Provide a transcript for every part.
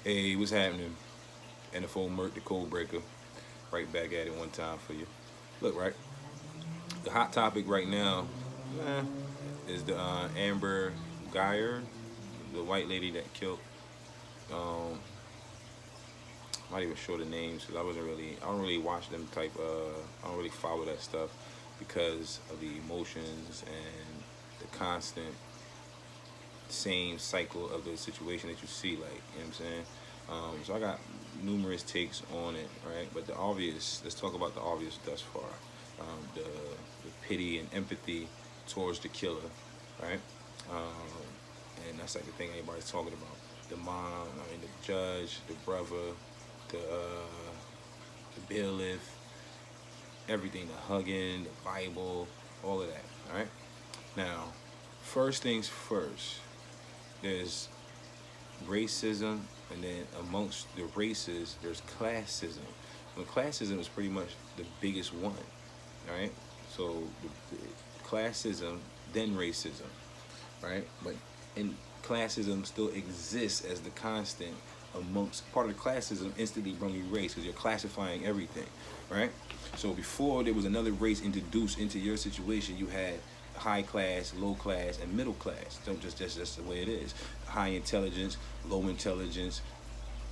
Hey, what's happening? NFL Merc, the code breaker. Right back at it one time for you. Look, right? The hot topic right now eh, is the Amber Guyger, the white lady that killed. Um, I'm not even sure the names because I don't really watch them type. I don't really follow that stuff because of the emotions and the constant same cycle of the situation that you see. Like, you know what I'm saying? So I got numerous takes on it, right? But the obvious, let's talk about the obvious thus far. The pity and empathy towards the killer, right? And that's like the thing everybody's talking about. The mom, I mean, the judge, the brother, the bailiff, everything, the hugging, the Bible, all of that, all right? Now, first things first, there's racism, and then amongst the races, there's classism. And classism is pretty much the biggest one, right? So the classism, then racism, right? But and classism still exists as the constant amongst part of the classism instantly bring you race because you're classifying everything, right? So before there was another race introduced into your situation, you had high class, low class, and middle class. So just the way it is. High intelligence, low intelligence,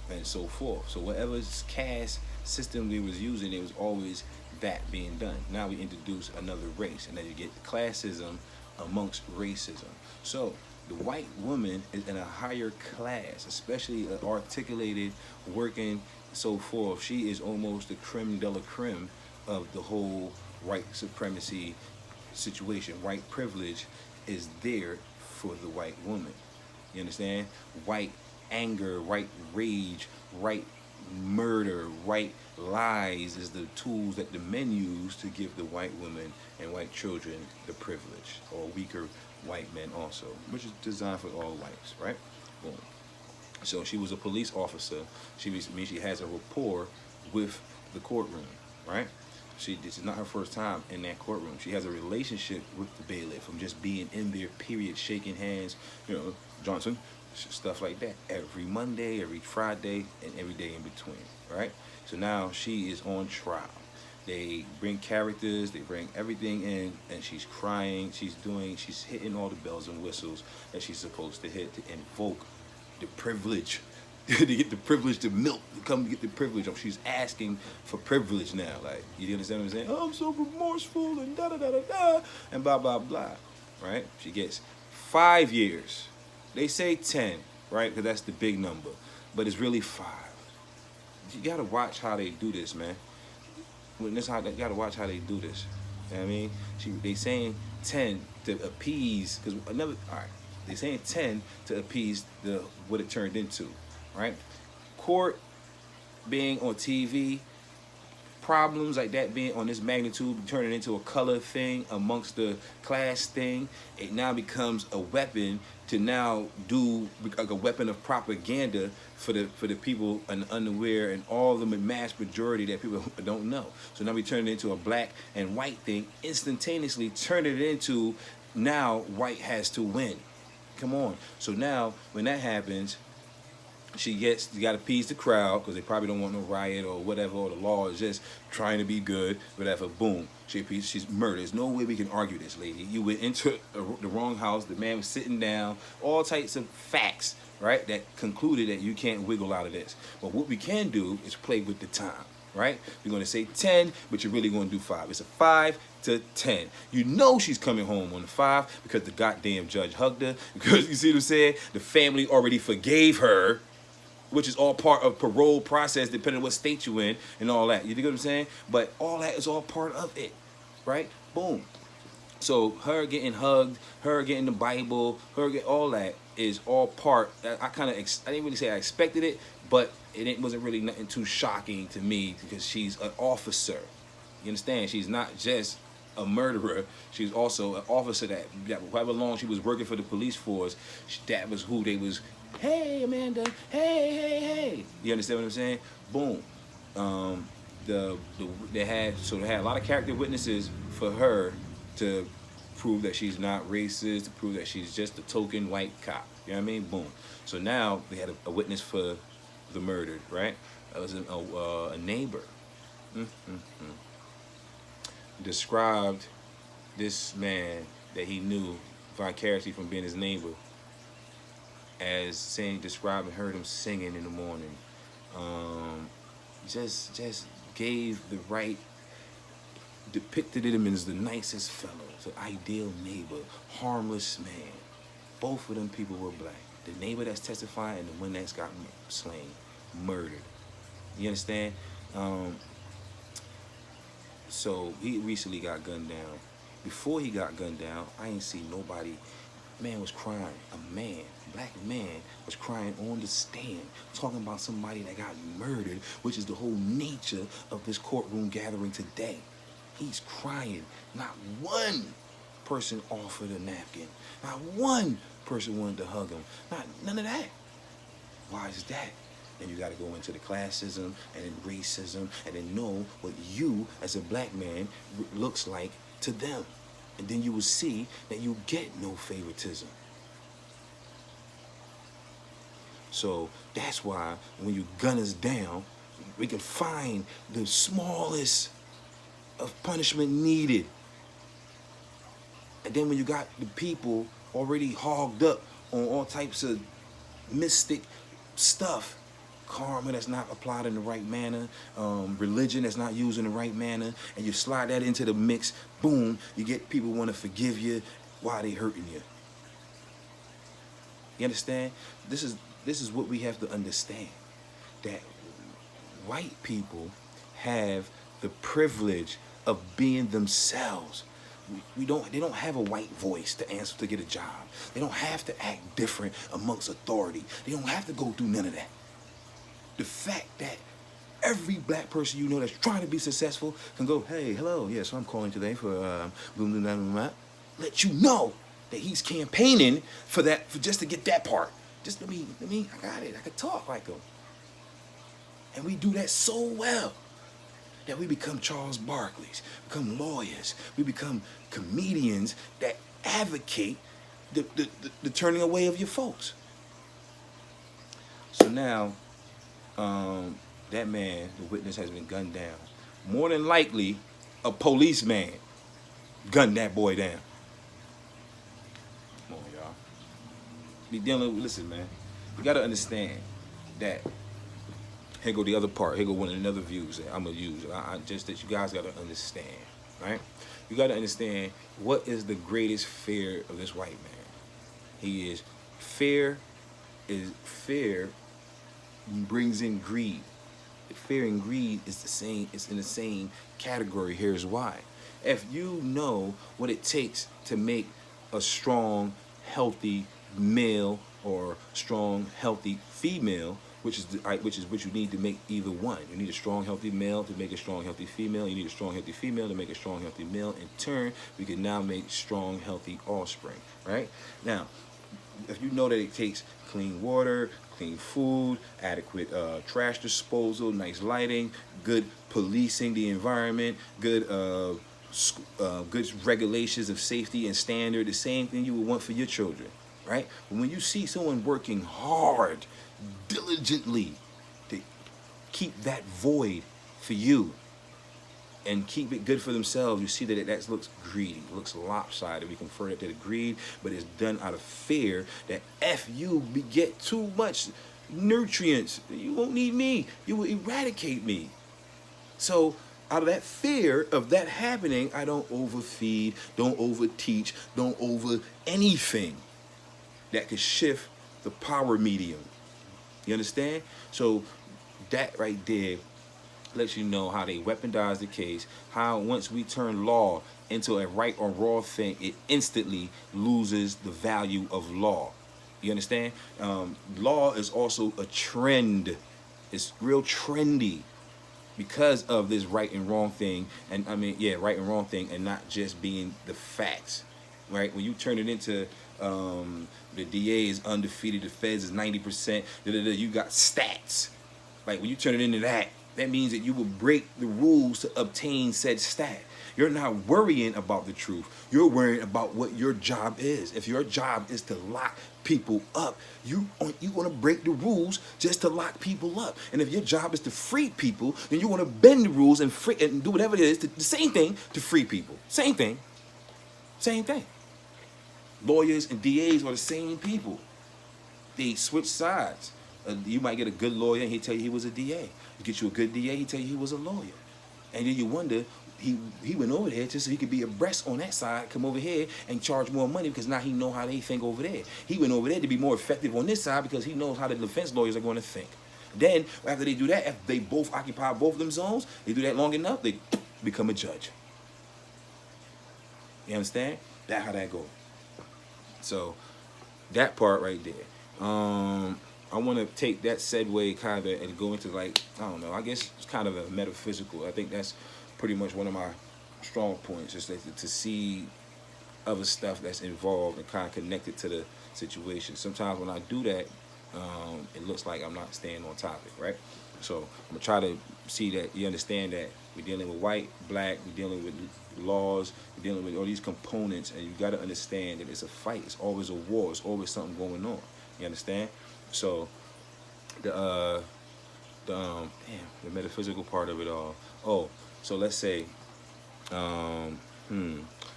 and so forth. So whatever caste system we was using, it was always that being done. Now we introduce another race, and then you get classism amongst racism. So the white woman is in a higher class, especially articulated, working, so forth. She is almost the creme de la creme of the whole white supremacy situation. White privilege is there for the white woman. You understand? White anger, white rage, white murder, white lies is the tools that the men use to give the white women and white children the privilege, or weaker white men also, which is designed for all whites, right? Boom. So she was a police officer. She has a rapport with the courtroom, right? This is not her first time in that courtroom. She has a relationship with the bailiff from just being in there, period, shaking hands, Johnson, stuff like that. Every Monday, every Friday, and every day in between, right? So now she is on trial. They bring characters, they bring everything in, and she's crying, she's hitting all the bells and whistles that she's supposed to hit to invoke the privilege to get the privilege to milk, to come get the privilege. She's asking for privilege now. Like, you understand what I'm saying? Oh, I'm so remorseful and da da da da da and blah blah blah. Right? She gets 5 years. They say 10, right? Because that's the big number, but it's really 5. You gotta watch how they do this, man. When this how you gotta watch how they do this. You know what I mean? They saying 10 to appease because another. All right. They saying 10 to appease the what it turned into, right? Court being on TV, problems like that being on this magnitude, turning into a color thing amongst the class thing, it now becomes a weapon to now do like a weapon of propaganda for the people unaware and all the mass majority that people don't know. So now we turn it into a black and white thing, instantaneously turn it into now white has to win. Come on. So now when that happens, you got to appease the crowd because they probably don't want no riot or whatever, or the law is just trying to be good, whatever. Boom, she's murdered. There's no way we can argue this, lady. You went into the wrong house. The man was sitting down. All types of facts, right, that concluded that you can't wiggle out of this. But what we can do is play with the time, right? We're going to say 10, but you're really going to do 5. It's a 5 to 10. You know she's coming home on the 5 because the goddamn judge hugged her. Because you see what I'm saying? The family already forgave her, which is all part of parole process, depending on what state you in and all that. You know what I'm saying? But all that is all part of it, right? Boom. So her getting hugged, her getting the Bible, her get all that is all part. I didn't really say I expected it, but it wasn't really nothing too shocking to me because she's an officer. You understand? She's not just a murderer. She's also an officer that however long she was working for the police force, that was who they was. Hey, Amanda. Hey. You understand what I'm saying? Boom. They had a lot of character witnesses for her to prove that she's not racist, to prove that she's just a token white cop. You know what I mean? Boom. So now they had a witness for the murdered, right? It was a neighbor. Mm-hmm. Described this man that he knew vicariously from being his neighbor as saying, described and heard him singing in the morning. Um, just gave the right, depicted him as the nicest fellow, the ideal neighbor, harmless man. Both of them people were black. The neighbor that's testifying and the one that's got slain, murdered. You understand? So he recently got gunned down. Before he got gunned down, I ain't see nobody. Man was crying. A man, black man, was crying on the stand, talking about somebody that got murdered, which is the whole nature of this courtroom gathering today. He's crying. Not one person offered a napkin. Not one person wanted to hug him. None of that. Why is that? Then you got to go into the classism and then racism and then know what you as a black man looks like to them. And then you will see that you get no favoritism. So that's why when you gun us down, we can find the smallest of punishment needed. And then when you got the people already hogged up on all types of mystic stuff, karma that's not applied in the right manner, religion that's not used in the right manner, and you slide that into the mix, boom, you get people want to forgive you while they hurting you. You understand? This is what we have to understand, that white people have the privilege of being themselves. They don't have a white voice to answer to get a job. They don't have to act different amongst authority. They don't have to go through none of that. The fact that every black person you know that's trying to be successful can go, hey, hello, yes, I'm calling today for let you know that he's campaigning for that, for just to get that part. Just let me, I got it. I can talk like him. And we do that so well that we become Charles Barkleys, become lawyers, we become comedians that advocate the turning away of your folks. So now, that man, the witness, has been gunned down. More than likely, a policeman gunned that boy down. Come on, y'all. Be dealing with, listen, man. You gotta understand that. Here go the other part. Here go one of another views that I'm gonna use. Just that you guys gotta understand, right? You gotta understand what is the greatest fear of this white man. He is fear brings in greed. Fear and greed is the same. It's in the same category. Here's why. If you know what it takes to make a strong, healthy male or strong, healthy female, which is what you need to make either one. You need a strong, healthy male to make a strong, healthy female. You need a strong, healthy female to make a strong, healthy male. In turn, we can now make strong, healthy offspring. Right now, if you know that it takes clean water, clean food, adequate trash disposal, nice lighting, good policing the environment, good regulations of safety and standard, the same thing you would want for your children, right? But when you see someone working hard, diligently to keep that void for you and keep it good for themselves, you see that that looks greedy, looks lopsided. We convert it to the greed, but it's done out of fear that if you get too much nutrients, you won't need me. You will eradicate me. So out of that fear of that happening, I don't overfeed, don't overteach, don't over anything that could shift the power medium. You understand? So that right there lets you know how they weaponize the case, how once we turn law into a right or wrong thing, it instantly loses the value of law. You understand? Law is also a trend. It's real trendy because of this right and wrong thing. And I mean, yeah, right and wrong thing, and not just being the facts, right? When you turn it into the DA is undefeated, the feds is 90%, you got stats. Like when you turn it into that, that means that you will break the rules to obtain said stat. You're not worrying about the truth. You're worrying about what your job is. If your job is to lock people up, you want to break the rules just to lock people up. And if your job is to free people, then you want to bend the rules and do whatever it is, the same thing to free people. Same thing. Same thing. Lawyers and DAs are the same people. They switch sides. You might get a good lawyer and he'll tell you he was a DA. You get you a good DA, he'll tell you he was a lawyer. And then you wonder, he went over there just so he could be abreast on that side, come over here and charge more money because now he know how they think over there. He went over there to be more effective on this side because he knows how the defense lawyers are going to think. Then, after they do that, if they both occupy both of them zones, they do that long enough, they become a judge. You understand? That's how that goes. So, that part right there. I want to take that segue kind of and go into, like, I don't know, I guess it's kind of a metaphysical. I think that's pretty much one of my strong points, is to see other stuff that's involved and kind of connected to the situation. Sometimes when I do that, it looks like I'm not staying on topic, right? So I'm going to try to see that you understand that we're dealing with white, black, we're dealing with laws, we're dealing with all these components, and you got to understand that it's a fight. It's always a war. It's always something going on. You understand? So the metaphysical part of it all. Oh, so let's say,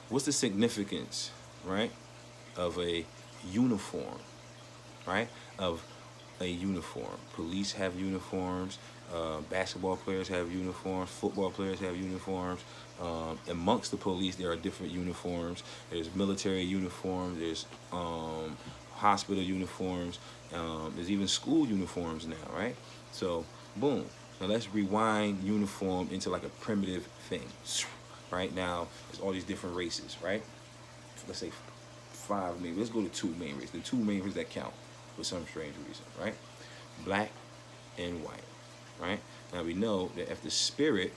what's the significance, right, of a uniform, right? Of a uniform. Police have uniforms. Basketball players have uniforms. Football players have uniforms. Amongst the police, there are different uniforms. There's military uniforms. There's hospital uniforms. There's even school uniforms now, right? So, boom. Now let's rewind uniform into like a primitive thing. Right now, there's all these different races, right? Let's say 5 maybe. Let's go to 2 main races. The 2 main races that count for some strange reason, right? Black and white, right? Now we know that if the spirit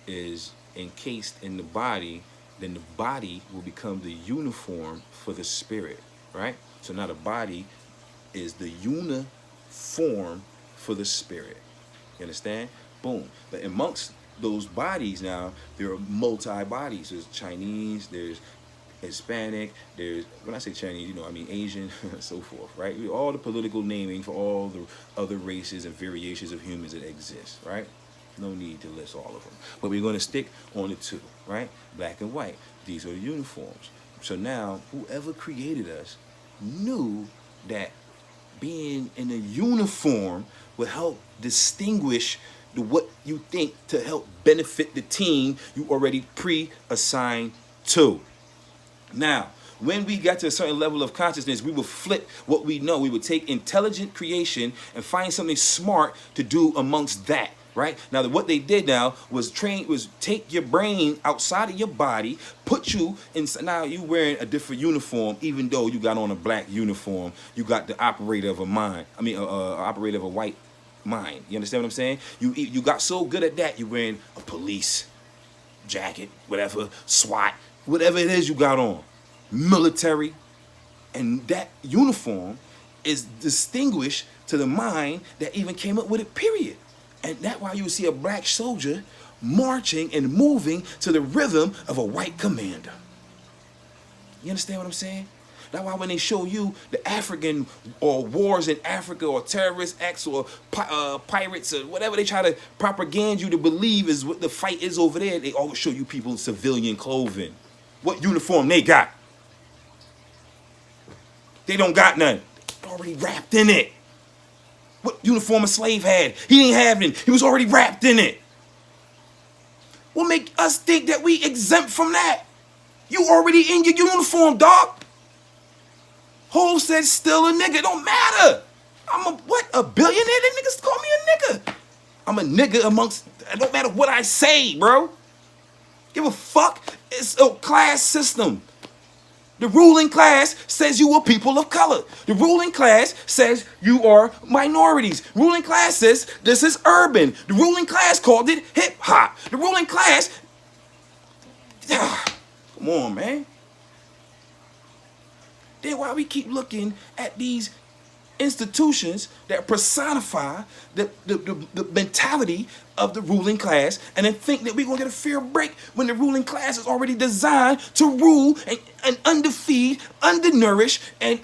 is encased in the body, then the body will become the uniform for the spirit, right? So now the body is the uniform for the spirit. You understand? Boom. But amongst those bodies now, there are multi-bodies. There's Chinese, there's Hispanic, there's, when I say Chinese, you know, I mean Asian, so forth, right? All the political naming for all the other races and variations of humans that exist, right? No need to list all of them. But we're going to stick on the 2, right? Black and white. These are the uniforms. So now, whoever created us knew that being in a uniform will help distinguish what you think to help benefit the team you already pre-assigned to. Now, when we got to a certain level of consciousness, we would flip what we know. We would take intelligent creation and find something smart to do amongst that. Right? Now, what they did now was take your brain outside of your body, put you in. Now you wearing a different uniform, even though you got on a black uniform. You got the operator of a mind. I mean, operator of a white mind. You understand what I'm saying? You got so good at that, you're wearing a police jacket, whatever, SWAT, whatever it is you got on, military, and that uniform is distinguished to the mind that even came up with it. Period. And that's why you see a black soldier marching and moving to the rhythm of a white commander. You understand what I'm saying? That's why when they show you the African or wars in Africa or terrorist acts or pirates or whatever they try to propaganda you to believe is what the fight is over there, they always show you people in civilian clothing. What uniform they got? They don't got none. They're already wrapped in it. What uniform a slave had? He didn't have it. He was already wrapped in it. What make us think that we exempt from that? You already in your uniform, dog. Hov said still a nigga. Don't matter. I'm a billionaire? Them niggas call me a nigga. I'm a nigga amongst, it don't matter what I say, bro. Give a fuck. It's a class system. The ruling class says you are people of color. The ruling class says you are minorities. Ruling class says this is urban. The ruling class called it hip hop. The ruling class, come on, man. Then why we keep looking at these institutions that personify the mentality of the ruling class, and then think that we're going to get a fair break when the ruling class is already designed to rule and underfeed, undernourish, and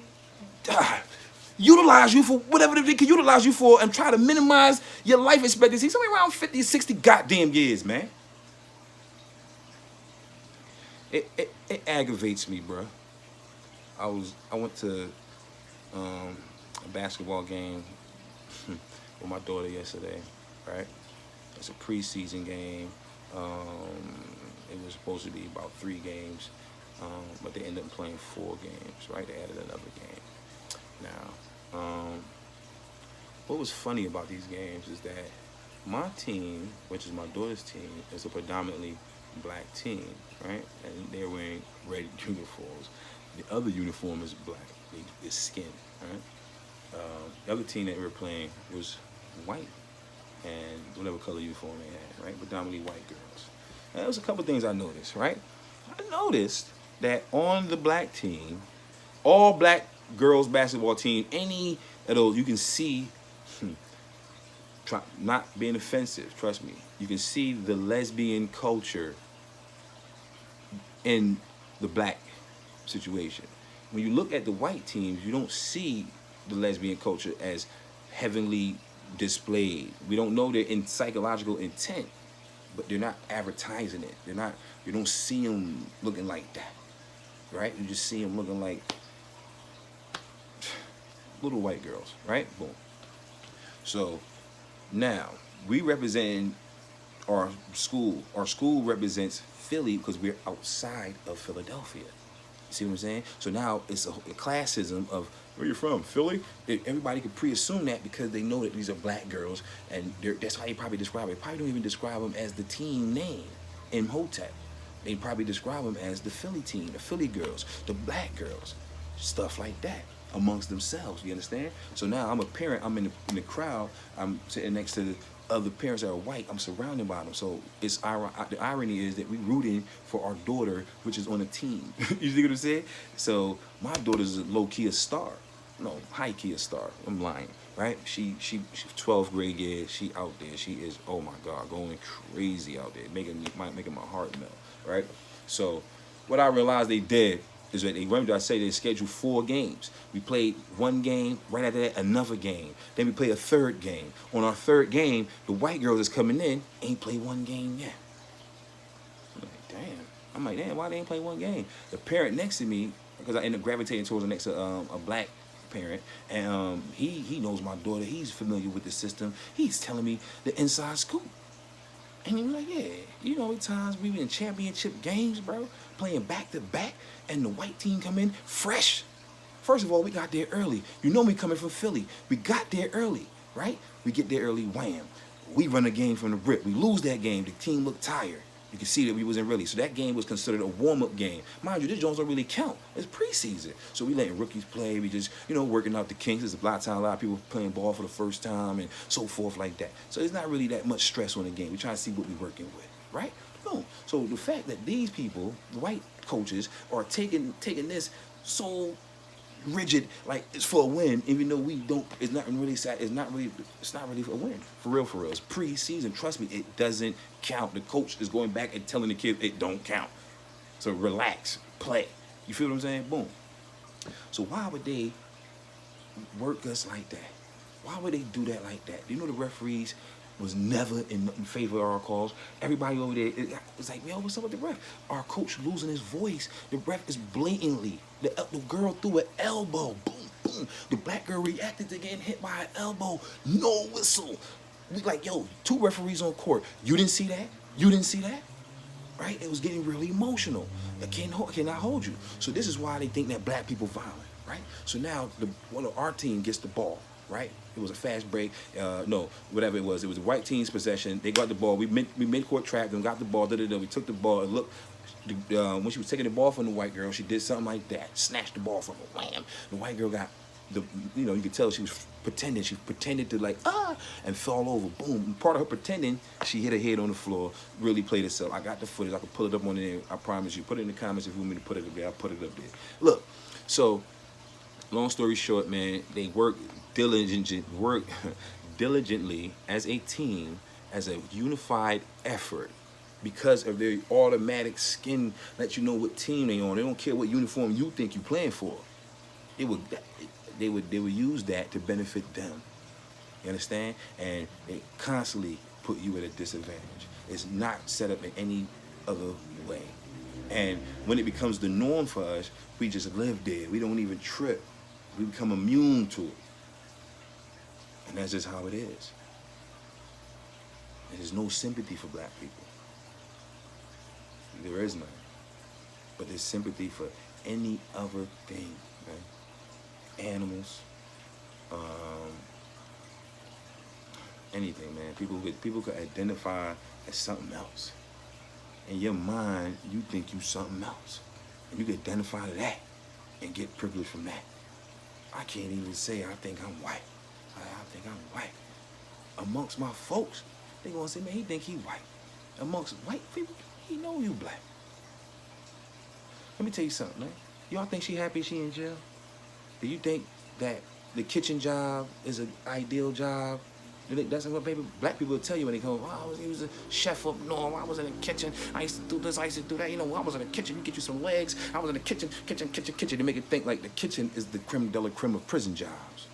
utilize you for whatever they can utilize you for, and try to minimize your life expectancy. Somewhere around 50, 60 goddamn years, man. It aggravates me, bro. I went to a basketball game with my daughter yesterday, right? It's a preseason game. It was supposed to be about 3 games, but they ended up playing 4 games, right? They added another game. Now, what was funny about these games is that my team, which is my daughter's team, is a predominantly black team, right? And they're wearing red uniforms. The other uniform is black, it's skin, right? The other team that we were playing was white, and whatever color uniform they had, right? Predominantly white girls. And there was a couple things I noticed, right? I noticed that on the black team, all black girls basketball team, any of those, you can see, not being offensive, trust me, you can see the lesbian culture in the black situation. When you look at the white teams, you don't see the lesbian culture as heavenly displayed. We don't know their psychological intent, but they're not advertising it. They're not. You don't see them looking like that, right? You just see them looking like little white girls, right? Boom. So now we represent our school. Our school represents Philly because we're outside of Philadelphia. See what I'm saying? So now it's a classism of where you're from, Philly. Everybody could pre-assume that because they know that these are black girls, and that's how they probably describe it. They probably don't even describe them as the team name in Hotep. They probably describe them as the Philly team, the Philly girls, the black girls, stuff like that amongst themselves. You understand? So now I'm a parent. I'm in the crowd. I'm sitting next to the other parents that are white. I'm surrounded by them. So it's the irony is that we rooting for our daughter, which is on a team. You see what I'm saying? So my daughter's a low-key a star. No, high-key a star. I'm lying, right? She's 12th grade year. She out there. She is, oh my God, going crazy out there, making my heart melt, right? So what I realized they did is that remember I say they scheduled 4 games. We played 1 game, right after that, another game. Then we played a 3rd game. On our 3rd game, the white girl that's coming in ain't played 1 game yet. I'm like, damn, why they ain't play 1 game? The parent next to me, because I ended up gravitating towards the next to a black parent, and he knows my daughter. He's familiar with the system. He's telling me the inside scoop. And he was like, yeah, you know, at times we been in championship games, bro, playing back-to-back, and the white team come in fresh. First of all, we got there early. You know me coming from Philly. We got there early, right? We get there early, wham. We run a game from the rip. We lose that game. The team looked tired. You can see that we wasn't ready. So that game was considered a warm-up game. Mind you, this Jones don't really count. It's preseason. So we letting rookies play. We just, you know, working out the kinks. There's a lot of people playing ball for the first time and so forth like that. So there's not really that much stress on the game. We trying to see what we're working with, right? No. So the fact that these people, the white coaches, are taking this so rigid, like it's for a win, even though we don't. It's not really for a win. For real. It's preseason. Trust me, it doesn't count. The coach is going back and telling the kids it don't count. So relax, play. You feel what I'm saying? Boom. So why would they work us like that? Why would they do that like that? Do you know the referees was never in favor of our calls? Everybody over there, it's like, yo, what's up with the ref? Our coach losing his voice. The ref is blatantly, the girl threw an elbow, boom, boom. The black girl reacted to getting hit by an elbow, no whistle. We like, yo, 2 referees on court. You didn't see that? You didn't see that? Right? It was getting really emotional. I cannot hold you. So this is why they think that black people violent, right? So now one of our team gets the ball, right? It was a fast break. No, whatever it was. It was the white team's possession. They got the ball. We mid-court trapped them, got the ball. We took the ball. And look, when she was taking the ball from the white girl, she did something like that. Snatched the ball from her. Wham! The white girl got you could tell she was pretending. She pretended to like, and fell over. Boom. And part of her pretending, she hit her head on the floor. Really played herself. I got the footage. I could pull it up on there. I promise you. Put it in the comments if you want me to put it up there. I'll put it up there. Look, so long story short, man, they work diligently as a team, as a unified effort, because of their automatic skin let you know what team they on. They don't care what uniform you think you playing for. They would use that to benefit them. You understand? And they constantly put you at a disadvantage. It's not set up in any other way. And when it becomes the norm for us, we just live there. We don't even trip. We become immune to it. And that's just how it is. There's no sympathy for black people. There is none. But there's sympathy for any other thing, man. Animals, anything, man. People could identify as something else. In your mind, you think you something else. And you can identify to that and get privilege from that. I can't even say I think I'm white. I think I'm white. Amongst my folks, they gonna say, man, he think he white. Amongst white people, he know you black. Let me tell you something, man. Y'all think she happy she in jail? Do you think that the kitchen job is an ideal job? That's what black people will tell you when they come. Oh, he was a chef up north. I was in the kitchen. I used to do this. I used to do that. You know, I was in the kitchen. You get you some legs. I was in the kitchen. They make it think like the kitchen is the creme de la creme of prison jobs.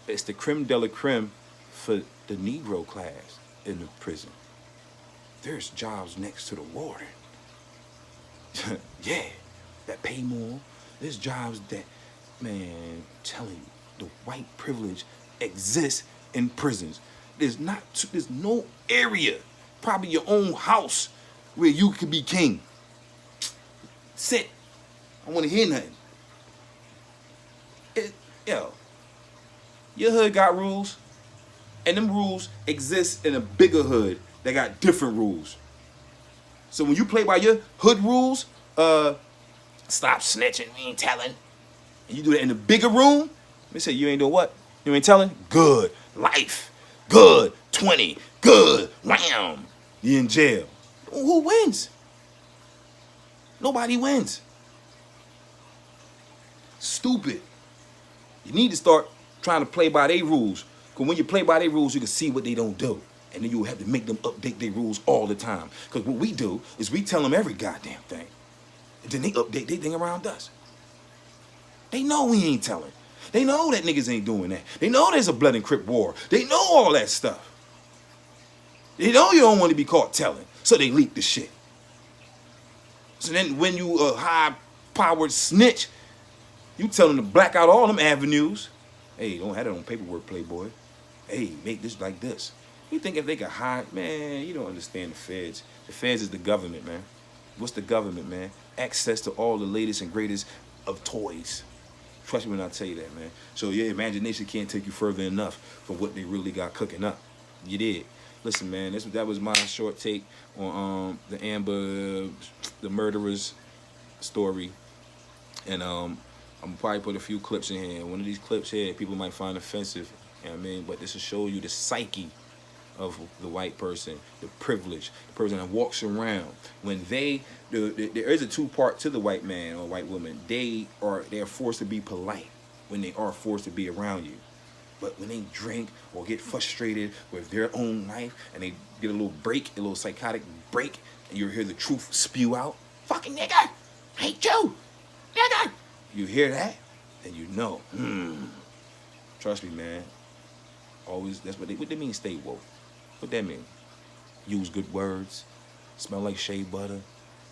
It's the creme de la creme for the Negro class in the prison. There's jobs next to the warden. Yeah, that pay more. There's jobs that, man, I'm telling you, the white privilege exists in prisons. There's no area, probably your own house, where you could be king. Sit. I want to hear nothing. Yo, your hood got rules, and them rules exist in a bigger hood that got different rules. So when you play by your hood rules, stop snitching, we ain't telling. And you do that in the bigger room, they say you ain't doing what? You ain't telling? Good. Life. Good. 20. Good. Wham. You in jail. Who wins? Nobody wins. Stupid. You need to start trying to play by their rules. Because when you play by their rules, you can see what they don't do. And then you have to make them update their rules all the time. Because what we do is we tell them every goddamn thing. And then they update their thing around us. They know we ain't telling. They know that niggas ain't doing that. They know there's a blood and crip war. They know all that stuff. They know you don't want to be caught telling. So they leak the shit. So then when you a high-powered snitch, you tell them to black out all them avenues. Hey, don't have that on paperwork, playboy. Hey, make this like this. You think if they could hide, man, you don't understand the feds. The feds is the government, man. What's the government, man? Access to all the latest and greatest of toys. Trust me when I tell you that, man. So your imagination can't take you further enough for what they really got cooking up. You did. Listen, man, that was my short take on the Amber, the murderers story. And I'm gonna probably put a few clips in here. One of these clips here, people might find offensive, you know what I mean? But this will show you the psyche of the white person, the privilege, the person that walks around. When there is a two-part to the white man or white woman. They are forced to be polite when they are forced to be around you. But when they drink or get frustrated with their own life and they get a little break, a little psychotic break, and you hear the truth spew out, fucking nigga, hate you, nigga. You hear that, and you know, trust me, man. Always, that's what they mean, stay woke. What that mean? Use good words, smell like shea butter,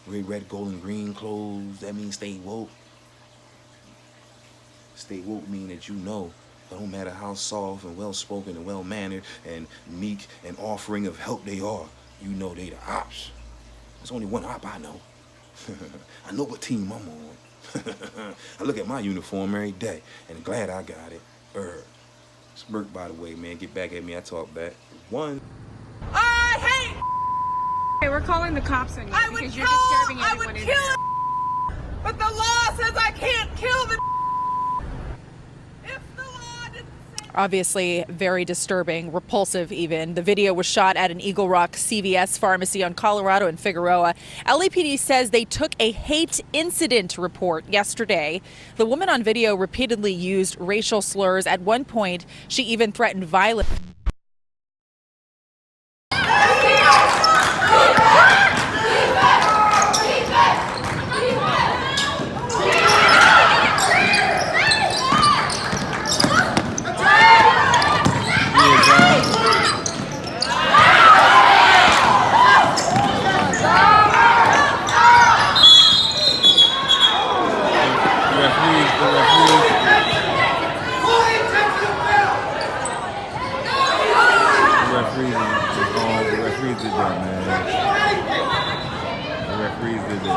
wear red, gold, and green clothes. That means stay woke. Stay woke mean that you know, it don't matter how soft and well-spoken and well-mannered and meek and offering of help they are, you know they the ops. There's only one op I know. I know what team I'm on. I look at my uniform every day and glad I got it. Smirk, by the way, man. Get back at me. I talk back. One. I hate. Hey, we're calling the cops on you because you're disturbing everyone. I would kill but the law says I can't kill the. If the law didn't say Obviously very disturbing, repulsive even. The video was shot at an Eagle Rock CVS pharmacy on Colorado and Figueroa. LAPD says they took a hate incident report yesterday. The woman on video repeatedly used racial slurs. At one point, she even threatened violence. The referees did that, man. The referees did that.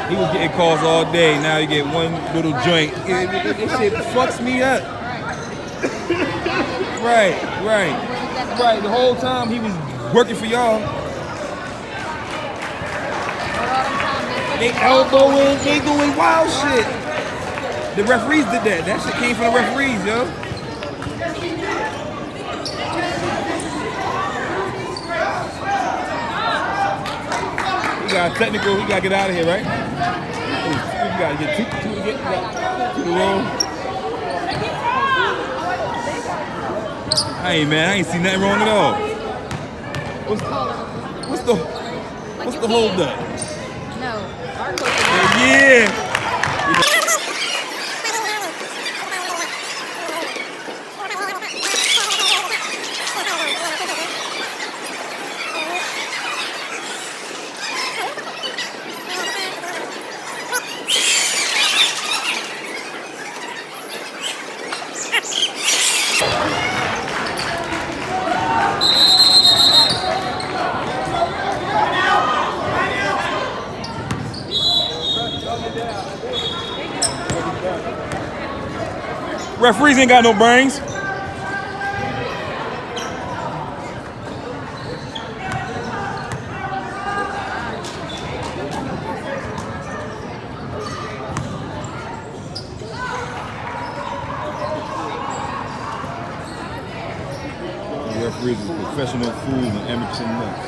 He was getting calls all day. Now you get one little joint. This shit fucks me up. Right. The whole time he was working for y'all. They elbowing, they doing wild shit. The referees did that. That shit came from the referees, yo. We got technical. We gotta get out of here, right? We gotta get to the room. Hey man, I ain't seen nothing wrong at all. What's the hold up? No, our coach. Yeah. Referees ain't got no brains. Referees are professional fools and amateur nuts.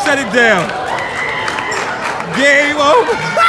Shut it down. Game over.